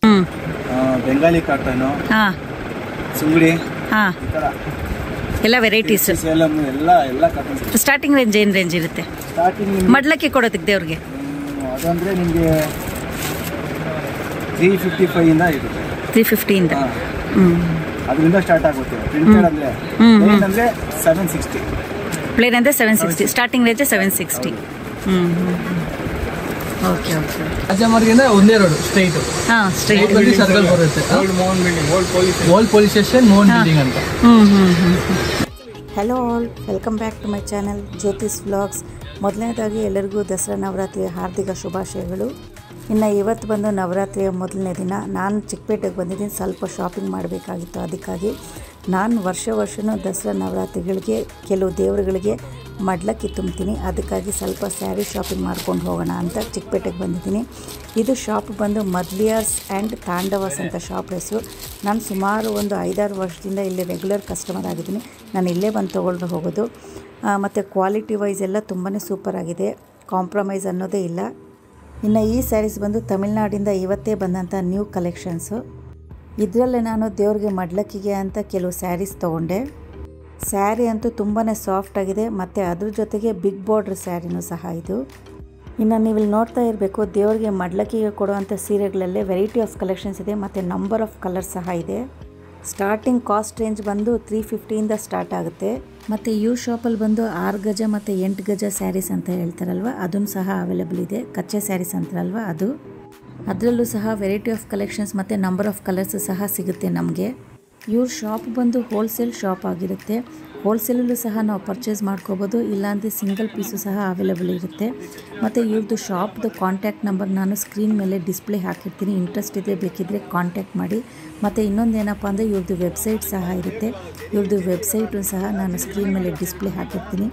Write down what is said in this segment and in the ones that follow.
Bengali cotton, ಸುಂಗಡಿ, ಎಲ್ಲ varieties. ಎಲ್ಲ cotton. Starting range ಏನು ರೇಂಜ್ ಇರುತ್ತೆ? ಸ್ಟಾರ್ಟಿಂಗ್ ಮಡ್ಲಕ್ಕಿ ಕೊಡೋದಕ್ಕೆ ದೇವ್ರಿಗೆ ಅದಂದ್ರೆ ನಿಮಗೆ 355 ಇಂದ ಇರುತ್ತೆ. 350 ಇಂದ ಅದರಿಂದ ಸ್ಟಾರ್ಟ್ ಆಗುತ್ತೆ. ಪ್ರಿಂಟೆಡ್ ಅಂದ್ರೆ ಪ್ಲೇನ್ ಅಂದ್ರೆ 760. ಪ್ಲೇನ್ ಅಂದ್ರೆ 760. Starting range 760. Okay okay. ರಾಜಮಾರ್ಗಿಂದ ಒಂದೇ ರೋಡ್ ಸ್ಟ್ರೈಟ್. ಸ್ಟ್ರೈಟ್ ಬಂದು ಸರ್ಕಲ್ ಬರುತ್ತೆ. Old police station Mohan building ಅಂತ. Hello all, welcome back to my channel Jyothis vlogs. ಮೊದಲನೇದಾಗಿ ಎಲ್ಲರಿಗೂ ದಸರಾ ನವರಾತ್ರಿಯ ಹಾರ್ದಿಕ ಶುಭಾಶಯಗಳು. ಇನ್ನು ಇವತ್ತು ಬಂದು ನವರಾತ್ರಿಯ ಮೊದಲನೇ ದಿನ. ನಾನು ಚಿಕ್ಕಪೇಟೆಗೆ ಬಂದಿದ್ದೀನಿ, ಸ್ವಲ್ಪ ಶಾಪಿಂಗ್ ಮಾಡಬೇಕಾಗಿತ್ತು. ಅದಕ್ಕಾಗಿ ನಾನು ವರ್ಷವೂ ದಸರಾ ನವರಾತ್ರಿಗಳಿಗೆ ಕೆಲವು ದೇವರುಗಳಿಗೆ ಮಡ್ಲಕ್ಕಿ ತುಂಬ್ತೀನಿ. ಅದಕ್ಕಾಗಿ ಸ್ವಲ್ಪ ಸ್ಯಾರಿ ಶಾಪಿಂಗ್ ಮಾಡ್ಕೊಂಡು ಹೋಗೋಣ ಅಂತ ಚಿಕ್ಕಪೇಟೆಗೆ ಬಂದಿದ್ದೀನಿ. ಇದು ಶಾಪ್ ಬಂದು ಮದ್ಲಿಯಾಸ್ ಆ್ಯಂಡ್ ತಾಂಡವಾಸ್ ಅಂತ ಶಾಪ್ ಹೆಸರು. ನಾನು ಸುಮಾರು ಒಂದು 5-6 ವರ್ಷದಿಂದ ಇಲ್ಲಿ ರೆಗ್ಯುಲರ್ ಕಸ್ಟಮರ್ ಆಗಿದ್ದೀನಿ. ನಾನು ಇಲ್ಲೇ ಬಂದು ತೊಗೊಂಡು ಹೋಗೋದು. ಮತ್ತು ಕ್ವಾಲಿಟಿ ವೈಸ್ ಎಲ್ಲ ತುಂಬಾ ಸೂಪರಾಗಿದೆ, ಕಾಂಪ್ರಮೈಸ್ ಅನ್ನೋದೇ ಇಲ್ಲ. ಇನ್ನು ಈ ಸ್ಯಾರೀಸ್ ಬಂದು ತಮಿಳ್ನಾಡಿಂದ ಇವತ್ತೇ ಬಂದಂಥ ನ್ಯೂ ಕಲೆಕ್ಷನ್ಸು. ಇದರಲ್ಲೇ ನಾನು ದೇವ್ರಿಗೆ ಮಡ್ಲಕ್ಕಿಗೆ ಅಂತ ಕೆಲವು ಸ್ಯಾರೀಸ್ ತೊಗೊಂಡೆ. ಸ್ಯಾರಿ ಅಂತೂ ತುಂಬಾ ಸಾಫ್ಟಾಗಿದೆ, ಮತ್ತು ಅದ್ರ ಜೊತೆಗೆ ಬಿಗ್ ಬಾರ್ಡ್ರ್ ಸ್ಯಾರಿನೂ ಸಹ ಇದು. ಇನ್ನು ನೀವಿಲ್ಲಿ ನೋಡ್ತಾ ಇರಬೇಕು, ದೇವ್ರಿಗೆ ಮಡ್ಲಕ್ಕಿಗೆ ಕೊಡುವಂಥ ಸೀರೆಗಳಲ್ಲೇ ವೆರೈಟಿ ಆಫ್ ಕಲೆಕ್ಷನ್ಸ್ ಇದೆ, ಮತ್ತು ನಂಬರ್ ಆಫ್ ಕಲರ್ಸ್ ಸಹ ಇದೆ. ಸ್ಟಾರ್ಟಿಂಗ್ ಕಾಸ್ಟ್ ರೇಂಜ್ ಬಂದು 350 ಇಂದ ಸ್ಟಾರ್ಟ್ ಆಗುತ್ತೆ. ಮತ್ತು ಯು ಶಾಪಲ್ಲಿ ಬಂದು 6 ಗಜ ಮತ್ತು 8 ಗಜ ಸ್ಯಾರೀಸ್ ಅಂತ ಹೇಳ್ತಾರಲ್ವ, ಅದನ್ನು ಸಹ ಅವೈಲೇಬಲ್ ಇದೆ. ಕಚ್ಚೆ ಸ್ಯಾರೀಸ್ ಅಂತಾರಲ್ವ ಅದು. ಅದರಲ್ಲೂ ಸಹ ವೆರೈಟಿ ಆಫ್ ಕಲೆಕ್ಷನ್ಸ್ ಮತ್ತು ನಂಬರ್ ಆಫ್ ಕಲರ್ಸ್ ಸಹ ಸಿಗುತ್ತೆ ನಮಗೆ. ಇವ್ರ ಶಾಪ್ ಬಂದು ಹೋಲ್ಸೇಲ್ ಶಾಪ್ ಆಗಿರುತ್ತೆ. ಹೋಲ್ಸೇಲಲ್ಲೂ ಸಹ ನಾವು ಪರ್ಚೇಸ್ ಮಾಡ್ಕೋಬೋದು, ಇಲ್ಲಾಂದರೆ ಸಿಂಗಲ್ ಪೀಸು ಸಹ ಅವೈಲೇಬಲ್ ಇರುತ್ತೆ. ಮತ್ತು ಇವ್ರದ್ದು ಶಾಪ್ದು ಕಾಂಟ್ಯಾಕ್ಟ್ ನಂಬರ್ ನಾನು ಸ್ಕ್ರೀನ್ ಮೇಲೆ ಡಿಸ್ಪ್ಲೇ ಹಾಕಿರ್ತೀನಿ. ಇಂಟ್ರೆಸ್ಟ್ ಇದ್ದರೆ ಬೇಕಿದ್ದರೆ ಕಾಂಟ್ಯಾಕ್ಟ್ ಮಾಡಿ. ಮತ್ತು ಇನ್ನೊಂದೇನಪ್ಪ ಅಂದರೆ ಇವ್ರದ್ದು ವೆಬ್ಸೈಟ್ ಸಹ ಇರುತ್ತೆ. ಇವ್ರದ್ದು ವೆಬ್ಸೈಟು ಸಹ ನಾನು ಸ್ಕ್ರೀನ್ ಮೇಲೆ ಡಿಸ್ಪ್ಲೇ ಹಾಕಿರ್ತೀನಿ.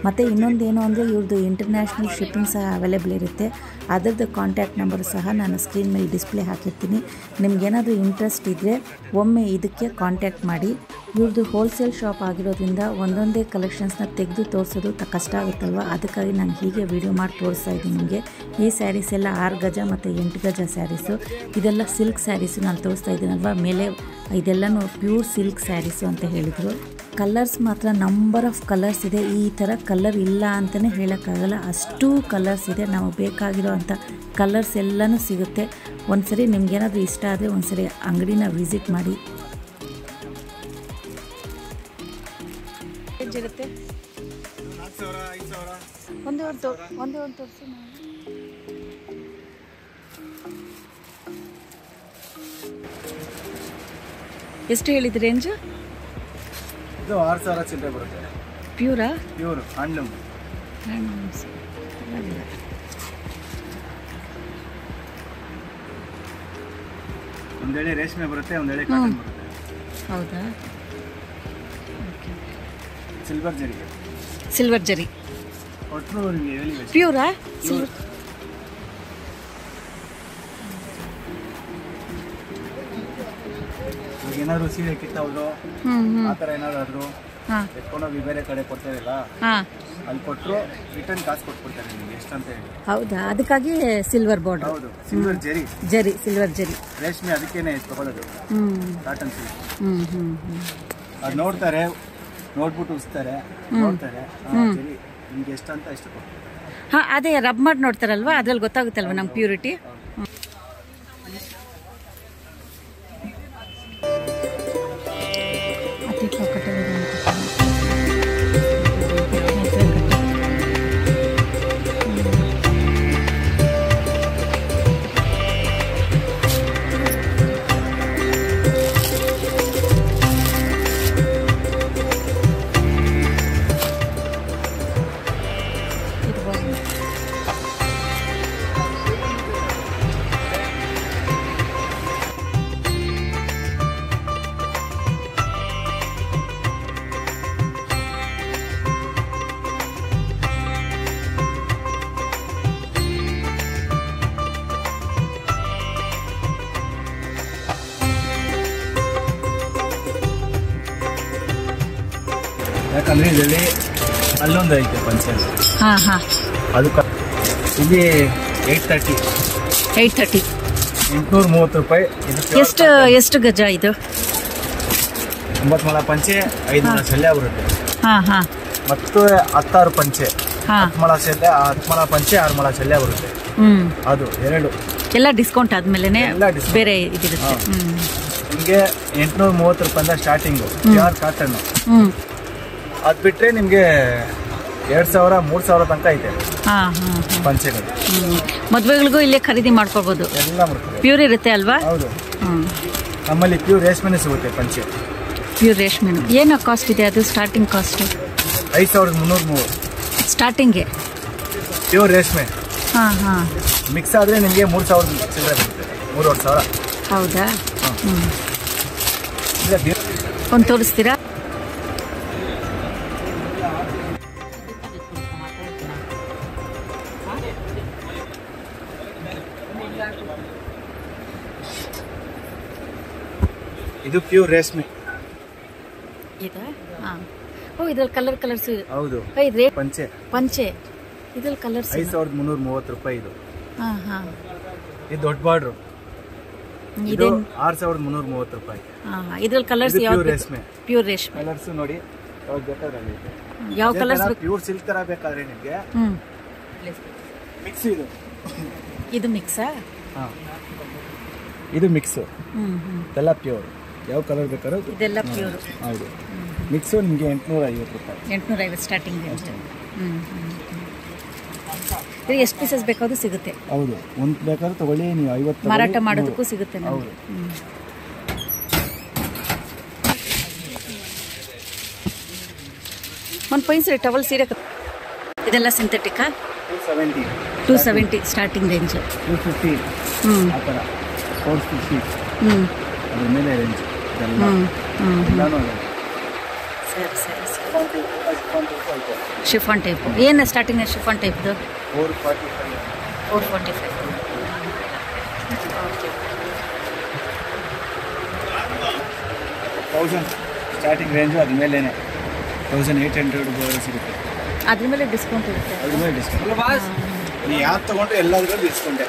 ಮತ್ತು ಇನ್ನೊಂದೇನು ಅಂದರೆ ಇವ್ರದ್ದು ಇಂಟರ್ನ್ಯಾಷನಲ್ ಶಿಪ್ಪಿಂಗ್ ಸಹ ಅವೈಲೇಬಲ್ ಇರುತ್ತೆ. ಅದರದ್ದು ಕಾಂಟ್ಯಾಕ್ಟ್ ನಂಬರ್ ಸಹ ನಾನು ಸ್ಕ್ರೀನ್ ಮೇಲೆ ಡಿಸ್ಪ್ಲೇ ಹಾಕಿರ್ತೀನಿ. ನಿಮಗೇನಾದರೂ ಇಂಟ್ರೆಸ್ಟ್ ಇದ್ದರೆ ಒಮ್ಮೆ ಇದಕ್ಕೆ ಕಾಂಟ್ಯಾಕ್ಟ್ ಮಾಡಿ. ಇವ್ರದ್ದು ಹೋಲ್ಸೇಲ್ ಶಾಪ್ ಆಗಿರೋದ್ರಿಂದ ಒಂದೊಂದೇ ಕಲೆಕ್ಷನ್ಸ್ನ ತೆಗೆದು ತೋರಿಸೋದು ಕಷ್ಟ ಆಗುತ್ತಲ್ವ, ಅದಕ್ಕಾಗಿ ನಾನು ಹೀಗೆ ವಿಡಿಯೋ ಮಾಡಿ ತೋರಿಸ್ತಾ ಇದ್ದೀನಿ ನಿಮಗೆ. ಈ ಸ್ಯಾರೀಸ್ ಎಲ್ಲ 6 ಗಜ ಮತ್ತು 8 ಗಜ ಸ್ಯಾರೀಸು. ಇದೆಲ್ಲ ಸಿಲ್ಕ್ ಸ್ಯಾರೀಸು ನಾನು ತೋರಿಸ್ತಾ ಇದ್ದೀನಲ್ವ ಮೇಲೆ, ಇದೆಲ್ಲನೂ ಪ್ಯೂರ್ ಸಿಲ್ಕ್ ಸ್ಯಾರೀಸು ಅಂತ ಹೇಳಿದರು. ಕಲರ್ಸ್ ಮಾತ್ರ ನಂಬರ್ ಆಫ್ ಕಲರ್ಸ್ ಇದೆ. ಈ ಥರ ಕಲರ್ ಇಲ್ಲ ಅಂತಲೇ ಹೇಳೋಕ್ಕಾಗಲ್ಲ, ಅಷ್ಟು ಕಲರ್ಸ್ ಇದೆ. ನಮಗೆ ಬೇಕಾಗಿರೋ ಅಂಥ ಕಲರ್ಸ್ ಎಲ್ಲನೂ ಸಿಗುತ್ತೆ. ಒಂದ್ಸರಿ ನಿಮ್ಗೇನಾದರೂ ಇಷ್ಟ ಆದರೆ ಒಂದ್ಸರಿ ಅಂಗಡಿನ ವಿಸಿಟ್ ಮಾಡಿ. ಇರುತ್ತೆ ಒಂದೇ ಒಂದು ತೋರಿಸಿ. ಎಷ್ಟು ಹೇಳಿದ್ರಿ ರೇಂಜ್? ಇದು 6000 ಚಿಲ್ಲರೆ ಬರುತ್ತೆ. ಪ್ಯೂರಾ? Pure handloom. ಒಂದೆಳೆ ರೇಷ್ಮೆ ಬರುತ್ತೆ, ಒಂದೆಳೆ ಕಾಟನ್ ಬರುತ್ತೆ. ಹೌದಾ? ಸಿಲ್ವರ್ ಜರಿ ಪ್ಯೂರಾ? ಏನಾದ್ರು ಸೀರೆ ಕಿತ್ತವ್ರು ಆ ಥರ ಏನಾದ್ರು ಎತ್ಕೊಂಡೋಗಿ ಬೇರೆ ಕಡೆ ಕೊಡ್ತಾರಲ್ಲ, ಅಲ್ಲಿ ಕೊಟ್ಟರು ರಿಟರ್ನ್ ಕಾಸು ಕೊಟ್ಬಿಡ್ತಾರೆ ನಿಮಗೆ ಎಷ್ಟಂತ ಹೇಳಿ. ಹೌದಾ? ಅದಕ್ಕಾಗಿ ಸಿಲ್ವರ್ ಬಾರ್ಡರ್. ಹೌದು, ಸಿಲ್ವರ್ ಜರಿ. ಸಿಲ್ವರ್ ಜರಿ ರೇಷ್ಮೆ ಅದಕ್ಕೇನೆ ತಗೊಳ್ಳೋದು. ಕಾಟನ್ ಸಿಲ್ಕ್ ಅದು ನೋಡ್ತಾರೆ, ನೋಡ್ಬಿಟ್ಟು ಉಸ್ತಾರೆ, ನೋಡ್ತಾರೆ ಜರಿ ನಿಮ್ಗೆ ಎಷ್ಟಂತ ಎಷ್ಟು ಕೊಡ್ತಾರೆ. ಅದೇ ರಬ್ ಮಾಡಿ ನೋಡ್ತಾರಲ್ವಾ, ಅದ್ರಲ್ಲಿ ಗೊತ್ತಾಗುತ್ತಲ್ವ ನಮ್ಗೆ ಪ್ಯೂರಿಟಿ. ಯಾಕಂದ್ರೆ ಇದರಲ್ಲಿ ಅಲ್ಲೊಂದು ಐತೆ ಪಂಚಲ್. ಅದು ಇಲ್ಲಿ 830. 830 ರೂಪಾಯಿ. ಇದು ಎಷ್ಟು ಗಜ ಇದು? 9 ಮೊಳ ಪಂಚೆ, 5 ಮೊಳ ಶಲ್ಯ ಬರುತ್ತೆ. ಮತ್ತು 16 ಪಂಚೆ, 10 ಮೊಳ ಶಲ್ಯ, 10 ಮೊಳ ಪಂಚೆ, 6 ಮೊಳ ಶಲ್ಯ ಬರುತ್ತೆ. ಅದು 2 ಎಲ್ಲ ಡಿಸ್ಕೌಂಟ್ ಆದ್ಮೇಲೆ ಬೇರೆ ಇದಿರುತ್ತೆ. ನಿಮಗೆ 830 ರೂಪಾಯಿಂದ ಸ್ಟಾರ್ಟಿಂಗು ಪ್ಯೂರ್ ಕಾಟನ್. ಅದು ಬಿಟ್ಟರೆ ನಿಮಗೆ 2000 3000 ತನಕ ಐತೆ ಪಂಚೆಗಳು. ಮದುವೆಗಳಿಗೂ ಇಲ್ಲೇ ಖರೀದಿ ಮಾಡ್ಕೊಳ್ಬೋದು. ಎಲ್ಲ ಮಾಡ್ಕೊಬೋದು. ಪ್ಯೂರ್ ಇರುತ್ತೆ ಅಲ್ವಾ? ಹೌದು. ನಮ್ಮಲ್ಲಿ ಪ್ಯೂರ್ ರೇಷ್ಮೆನೇ ಸಿಗುತ್ತೆ ಪಂಚೆ. ಪ್ಯೂರ್ ರೇಷ್ಮೆ ಏನು ಕಾಸ್ಟ್ ಇದೆ ಅದು? Starting cost 5330 ಸ್ಟಾರ್ಟಿಂಗ್ಗೆ. ಪ್ಯೂರ್ ರೇಷ್ಮೆ ಮಿಕ್ಸ್ ಆದರೆ ನಿಮಗೆ 3000 ಚಿಲ್ಲರೆ ಬರುತ್ತೆ. 3500. ಹೌದಾ? ಒಂದು ತೋರಿಸ್ತೀರಾ? ಇದು ಪ್ಯೂರ್ ರೇಷ್ಮೆ. ಇದ್ರಲ್ಲಿ ಕಲರ್ಸ್. ಹೌದು. ಪಂಚೆ ಇದ್ರಲ್ಲಿ ಕಲರ್ಸ್ 5330 ರೂಪಾಯಿ. ಇದು ದೊಡ್ಡ ಬಾರ್ಡ್ರು. ಇದು 6330 ರೂಪಾಯಿ. ಇದ್ರಲ್ಲಿ ಕಲರ್ಸ್ ಪ್ಯೂರ್ ರೇಷ್ಮೆ. ಪ್ಯೂರ್ ರೇಷ್ಮೆ ಕಲರ್ಸ್ ನೋಡಿ ಯಾವ ಕಲರ್ಸ್? ಪ್ಯೂರ್ ಸಿಲ್ಕ್ ತರ ಬೇಕಾದ್ರೆ ನಿಮಗೆ ಮಿಕ್ಸ್. ಇದು ಮಿಕ್ಸಾ? ಇದು ಮಿಕ್ಸ್. ಇದೆಲ್ಲ ಪ್ಯೂರ್. ಯಾವ ಕಲರ್ ಬೇಕಾದ್ರೂ ಇದೆಲ್ಲ ಪ್ಯೂರ್. ಹೌದು. ಮಿಕ್ಸು ನಿಮಗೆ 850 ರೂಪಾಯಿ. 850 ಸ್ಟಾರ್ಟಿಂಗ್. ಎಷ್ಟು ಪೀಸಸ್ ಬೇಕಾದ್ರೂ ಸಿಗುತ್ತೆ. ಹೌದು. ಒಂದು ಬೇಕಾದ್ರೂ ತಗೊಳ್ಳಿ, ನೀವು 50 ಮಾರಾಟ ಮಾಡೋದಕ್ಕೂ ಸಿಗುತ್ತೆ. ಹೌದು. ಒಂದು ಪೈಸೆ ಟವಲ್ ಸೀರೆ ಇದೆಲ್ಲ ಸಿಂಥೆಟಿಕಾ? 270 ಸ್ಟಾರ್ಟಿಂಗ್ ರೇಂಜ್. 250 ಆ ಥರ 450 ಅದ್ರ ಮೇಲೆ ರೇಂಜ್. ಸರಿ. ಶಿಫಾನ್ ಟೈಪ್ ಏನು ಸ್ಟಾರ್ಟಿಂಗ್? ಶಿಫಾನ್ ಟೈಪ್ದು 445. ಸ್ಟಾರ್ಟಿಂಗ್ ರೇಂಜು ಅದ್ರ ಮೇಲೆ 1800 ಸಿಗುತ್ತೆ. ಅದ್ರ ಮೇಲೆ ಡಿಸ್ಕೌಂಟ್ ಇರುತ್ತೆ. ಅದ್ರ ಮೇಲೆ ಡಿಸ್ಕೌಂಟ್. ನೀವು ಯಾವ್ದು ತೊಗೊಂಡ್ರೆ ಎಲ್ಲದರಲ್ಲೂ ಡಿಸ್ಕೌಂಟೇ.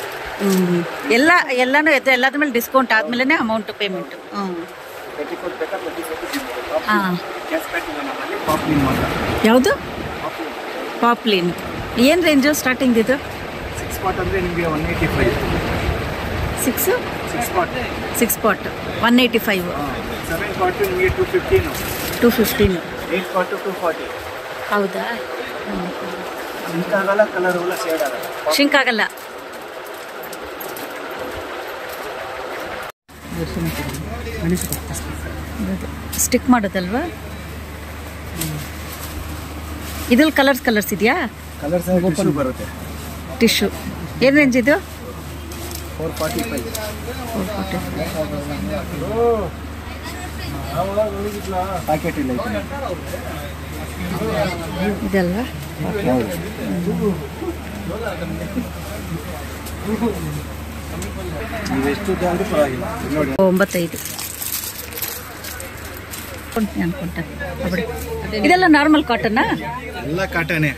ಎಲ್ಲದ್ರ ಮೇಲೆ ಡಿಸ್ಕೌಂಟ್ ಆದ್ಮೇಲೆ ಅಮೌಂಟ್ ಪೇಮೆಂಟ್. ಯಾವುದು? ಪಾಪ್ಲಿನ್. ಏನು ರೇಂಜು ಸ್ಟಾರ್ಟಿಂಗ್ ಇದು? 6 ಪಾಟ್ ಅಂದರೆ ನಿಮಗೆ 185. 6 ಪಾಟ್ 185. 7 ಪಾಟ್ ನಿಮಗೆ 215. 8 ಪಾಟ್ 240. ಹೌದಾ? ಶಿಂಕ್ ಆಗಲ್ಲ, ಕಲರ್ ಶೇಡ್ ಆಗಲ್ಲ. ಶಿಂಕ್ ಆಗಲ್ಲ. ಸ್ಟಿಕ್ ಮಾಡೋದಲ್ವಾ? ಇದ್ರಲ್ಲಿ ಕಲರ್ಸ್ ಇದೆಯಾ? ಕಲರ್ಸ್ ಬರುತ್ತೆ. ಟಿಶ್ಯೂ ಏನು ರೇಂಜ್ ಇದು? 445. ಪ್ಯಾಕೆಟ್ ಇಲ್ಲ ಇದಲ್ವಾ? ನೀವೆಷ್ಟು ಆದರೂ ಪರವಾಗಿಲ್ಲ ನೋಡಿ. 95 ಅನ್ಕೊಂಡೆ. ಇದೆಲ್ಲ ನಾರ್ಮಲ್ ಕಾಟನ್ನಾ? ಎಲ್ಲ ಕಾಟನೇ,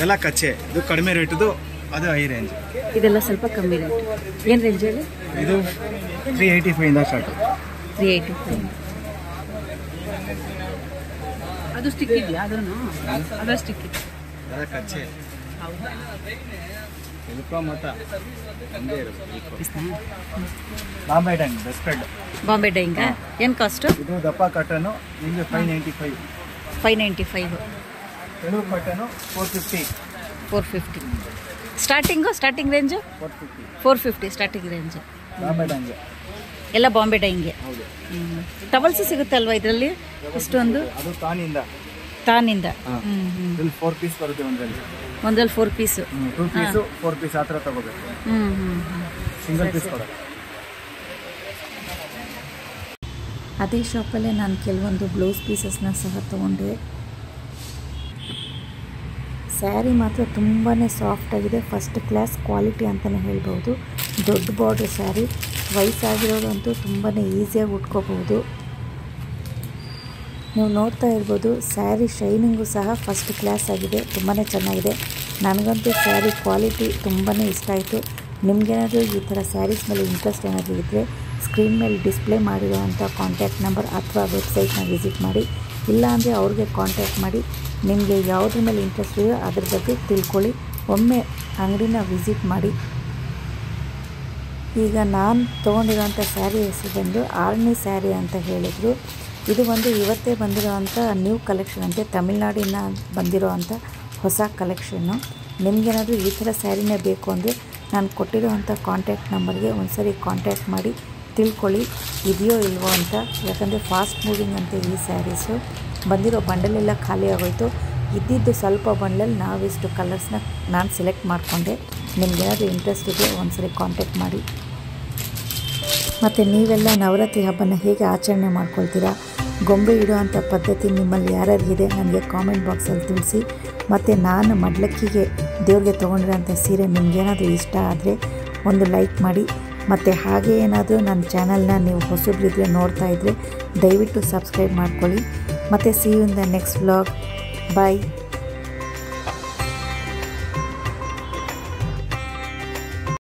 ಎಲ್ಲ ಕಚ್ಚೆ. ಇದು ಕಡಿಮೆ ರೇಟದು, ಅದು ಹೈ ರೇಂಜ್. ಇದೆಲ್ಲ ಸ್ವಲ್ಪ ಕಮ್ಮಿ ರೇಟ್. ಏನು ರೇಂಜ್ ಹೇಳಿ? ಇದು 385 ಇಂದ ಸ್ಟಾರ್ಟ್. 385. ಅದು ಸ್ಟಿಕ್ ಇದೆಯಾ? ಅದು ಸ್ಟಿಕ್ ಇದೆ. ಎಲ್ಲ ಕಚ್ಚೆ. Bombay dyeing best friend. Bombay dyeing ಏನು ಕಾಸ್ಟು? ಇದು ದಪ್ಪ ಕಾಟನು ನಿಮಗೆ 595. 595. ತೆಳು cotton 450. 450 starting range? 450 starting range. Bombay dyeing ಎಲ್ಲ ಬಾಂಬೆ ಡೈಂಗೆ. ಹೌದು. ಟವಲ್ಸ್ ಸಿಗುತ್ತಲ್ವಾ ಇದರಲ್ಲಿ? ಇಷ್ಟೊಂದು ಅದು ತಾನಿಂದ. ಇಲ್ಲಿ 4 ಪೀಸ್ ಬರುತ್ತೆ ಒಂದ್ರಲ್ಲಿ 4 ಪೀಸು. 2 ಪೀಸು 4 ಪೀಸ್ ಆ ಥರ ತಗೋಬೇಕು. ಸಿಂಗಲ್ ಪೀಸ್ ಕೊಡೋದು. ಅದೇ ಶಾಪಲ್ಲೇ ನಾನು ಕೆಲವೊಂದು ಬ್ಲೌಸ್ ಪೀಸಸ್ನ ಸಹ ತೊಗೊಂಡೆ. ಸ್ಯಾರಿ ಮಾತ್ರ ತುಂಬಾ ಸಾಫ್ಟಾಗಿದೆ, ಫಸ್ಟ್ ಕ್ಲಾಸ್ ಕ್ವಾಲಿಟಿ ಅಂತಲೇ ಹೇಳ್ಬೋದು. ದೊಡ್ಡ ಬಾರ್ಡರ್ ಸ್ಯಾರಿ, ವಯಸ್ಸಾಗಿರೋದಂತೂ ತುಂಬಾ ಈಸಿಯಾಗಿ ಉಟ್ಕೋಬೋದು. ನೀವು ನೋಡ್ತಾ ಇರ್ಬೋದು, ಸ್ಯಾರಿ ಶೈನಿಂಗು ಸಹ ಫಸ್ಟ್ ಕ್ಲಾಸ್ ಆಗಿದೆ, ತುಂಬಾ ಚೆನ್ನಾಗಿದೆ. ನನಗಂತೂ ಸ್ಯಾರಿ ಕ್ವಾಲಿಟಿ ತುಂಬಾ ಇಷ್ಟ ಆಯಿತು. ನಿಮಗೇನಾದರೂ ಈ ಥರ ಸ್ಯಾರೀಸ್ ಮೇಲೆ ಇಂಟ್ರೆಸ್ಟ್ ಏನಾದರೂ ಇದ್ದರೆ ಸ್ಕ್ರೀನ್ ಮೇಲೆ ಡಿಸ್ಪ್ಲೇ ಮಾಡಿರುವಂಥ ಕಾಂಟ್ಯಾಕ್ಟ್ ನಂಬರ್ ಅಥವಾ ವೆಬ್ಸೈಟ್ನ ವಿಸಿಟ್ ಮಾಡಿ. ಇಲ್ಲಾಂದರೆ ಅವ್ರಿಗೆ ಕಾಂಟ್ಯಾಕ್ಟ್ ಮಾಡಿ ನಿಮಗೆ ಯಾವುದ್ರ ಮೇಲೆ ಇಂಟ್ರೆಸ್ಟ್ ಇದೆಯೋ ಅದ್ರ ಬಗ್ಗೆ ತಿಳ್ಕೊಳ್ಳಿ. ಒಮ್ಮೆ ಅಂಗಡಿನ ವಿಸಿಟ್ ಮಾಡಿ. ಈಗ ನಾನು ತೊಗೊಂಡಿರೋಂಥ ಸ್ಯಾರಿ ಹೆಸರು ಬಂದು ಆರ್ನಿ ಸ್ಯಾರಿ ಅಂತ ಹೇಳಿದರು. ಇದು ಒಂದು ಇವತ್ತೇ ಬಂದಿರೋವಂಥ ನ್ಯೂ ಕಲೆಕ್ಷನ್ ಅಂತೆ, ತಮಿಳ್ನಾಡಿನ ಬಂದಿರೋ ಅಂಥ ಹೊಸ ಕಲೆಕ್ಷನ್ನು. ನಿಮಗೇನಾದರೂ ಈ ಥರ ಸ್ಯಾರಿನೇ ಬೇಕು ಅಂದರೆ ನಾನು ಕೊಟ್ಟಿರೋವಂಥ ಕಾಂಟ್ಯಾಕ್ಟ್ ನಂಬರ್ಗೆ ಒಂದು ಸರಿ ಕಾಂಟ್ಯಾಕ್ಟ್ ಮಾಡಿ ತಿಳ್ಕೊಳ್ಳಿ ಇದೆಯೋ ಇಲ್ವೋ ಅಂತ. ಯಾಕಂದರೆ ಫಾಸ್ಟ್ ಮೂವಿಂಗ್ ಅಂತೆ ಈ ಸ್ಯಾರೀಸು. ಬಂದಿರೋ ಬಂಡಲೆಲ್ಲ ಖಾಲಿ ಆಗೋಯ್ತು. ಇದ್ದಿದ್ದು ಸ್ವಲ್ಪ ಬಂಡಲಲ್ಲಿ ನಾವಿಷ್ಟು ಕಲರ್ಸ್ನ ನಾನು ಸೆಲೆಕ್ಟ್ ಮಾಡಿಕೊಂಡೆ. ನಿಮಗೇನಾದರೂ ಇಂಟ್ರೆಸ್ಟ್ ಇದೆ ಒಂದು ಸರಿ ಕಾಂಟ್ಯಾಕ್ಟ್ ಮಾಡಿ. ಮತ್ತು ನೀವೆಲ್ಲ ನವರಾತ್ರಿ ಹಬ್ಬನ ಹೇಗೆ ಆಚರಣೆ ಮಾಡ್ಕೊಳ್ತೀರಾ, ಗೊಂಬೆ ಇಡುವಂಥ ಪದ್ಧತಿ ನಿಮ್ಮಲ್ಲಿ ಯಾರ್ಯಾರಿಗಿದೆ ನನಗೆ ಕಾಮೆಂಟ್ ಬಾಕ್ಸಲ್ಲಿ ತಿಳಿಸಿ. ಮತ್ತು ನಾನು ಮಡ್ಲಕ್ಕಿಗೆ ದೇವ್ರಿಗೆ ತೊಗೊಂಡಿರೋಂಥ ಸೀರೆ ನಿಮಗೇನಾದರೂ ಇಷ್ಟ ಆದರೆ ಒಂದು ಲೈಕ್ ಮಾಡಿ. ಮತ್ತು ಹಾಗೆ ಏನಾದರೂ ನನ್ನ ಚಾನಲ್ನ ನೀವು ಹೊಸಬ್ರಿದ್ರೆ ನೋಡ್ತಾ ಇದ್ದರೆ ದಯವಿಟ್ಟು ಸಬ್ಸ್ಕ್ರೈಬ್ ಮಾಡ್ಕೊಳ್ಳಿ. ಮತ್ತು see you in the next vlog. Bye.